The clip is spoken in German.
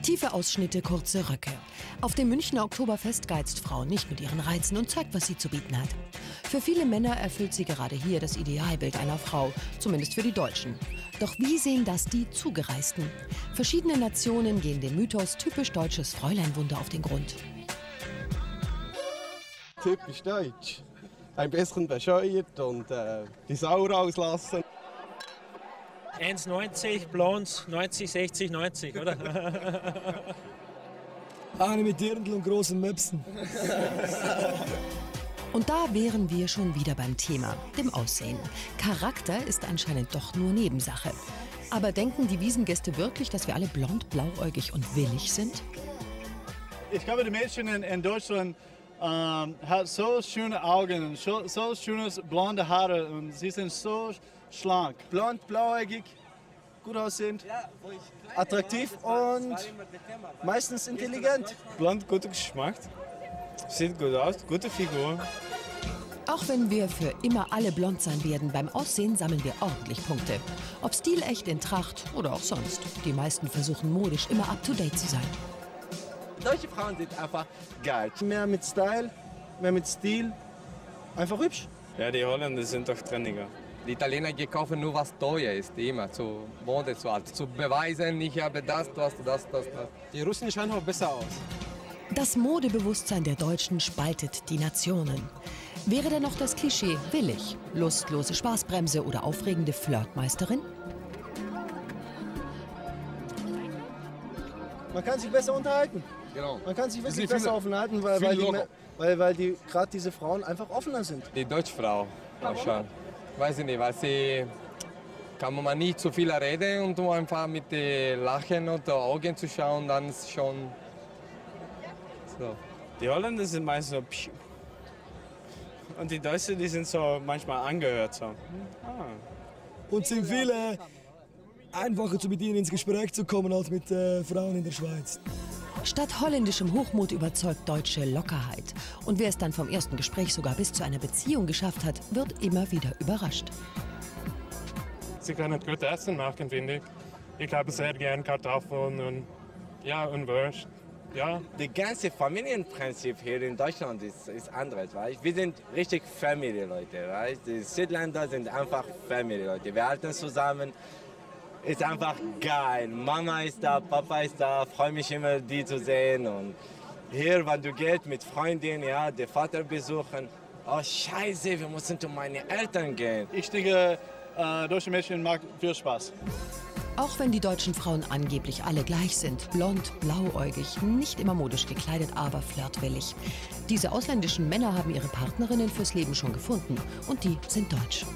Tiefe Ausschnitte, kurze Röcke. Auf dem Münchner Oktoberfest geizt Frau nicht mit ihren Reizen und zeigt, was sie zu bieten hat. Für viele Männer erfüllt sie gerade hier das Idealbild einer Frau, zumindest für die Deutschen. Doch wie sehen das die Zugereisten? Verschiedene Nationen gehen dem Mythos typisch deutsches Fräuleinwunder auf den Grund. Typisch deutsch. Ein bisschen bescheuert und die Sau rauslassen. 1,90, blond, 90, 60, 90, oder? Eine mit Dirndl und großen Möpsen. Und da wären wir schon wieder beim Thema, dem Aussehen. Charakter ist anscheinend doch nur Nebensache. Aber denken die Wiesengäste wirklich, dass wir alle blond, blauäugig und willig sind? Ich glaube, die Mädchen in Deutschland haben so schöne Augen und so schönes blonde Haare und sie sind so schlank. Blond, blauäugig, gut aussehend, attraktiv und meistens intelligent. Blond, guter Geschmack. Sieht gut aus, gute Figur. Auch wenn wir für immer alle blond sein werden, beim Aussehen sammeln wir ordentlich Punkte. Ob stilecht in Tracht oder auch sonst. Die meisten versuchen modisch immer up-to-date zu sein. Deutsche Frauen sind einfach geil. Mehr mit Style, mehr mit Stil, einfach hübsch. Ja, die Holländer sind doch trendiger. Die Italiener kaufen nur, was teuer ist, immer zu Mode, zu beweisen, ich habe das. Die Russen schauen auch besser aus. Das Modebewusstsein der Deutschen spaltet die Nationen. Wäre denn noch das Klischee willig, lustlose Spaßbremse oder aufregende Flirtmeisterin? Man kann sich besser unterhalten. Genau. Man kann sich wirklich besser unterhalten, weil gerade diese Frauen einfach offener sind. Die deutsche Frau, schon. Weiß ich nicht, weil sie kann man nicht zu viel reden und nur einfach mit den Lachen und den Augen zu schauen, dann ist schon so. Die Holländer sind meist so pschuh. Und die Deutschen, die sind so manchmal angehört so. Und sind viele einfacher mit ihnen ins Gespräch zu kommen als mit Frauen in der Schweiz. Statt holländischem Hochmut überzeugt deutsche Lockerheit. Und wer es dann vom ersten Gespräch sogar bis zu einer Beziehung geschafft hat, wird immer wieder überrascht. Sie können gut essen machen, finde ich. Ich habe sehr gern Kartoffeln und Wurst. Ja. Das ganze Familienprinzip hier in Deutschland ist anders. Weißt? Wir sind richtig Familie-Leute. Weißt? Die Südländer sind einfach Familie-Leute. Wir halten zusammen. Ist einfach geil. Mama ist da, Papa ist da, freue mich immer, die zu sehen. Und hier, wenn du gehst mit Freundinnen, ja, den Vater besuchen. Oh Scheiße, wir müssen zu meinen Eltern gehen. Ich denke, deutsche Mädchen mag viel Spaß. Auch wenn die deutschen Frauen angeblich alle gleich sind, blond, blauäugig, nicht immer modisch gekleidet, aber flirtwillig. Diese ausländischen Männer haben ihre Partnerinnen fürs Leben schon gefunden und die sind deutsch.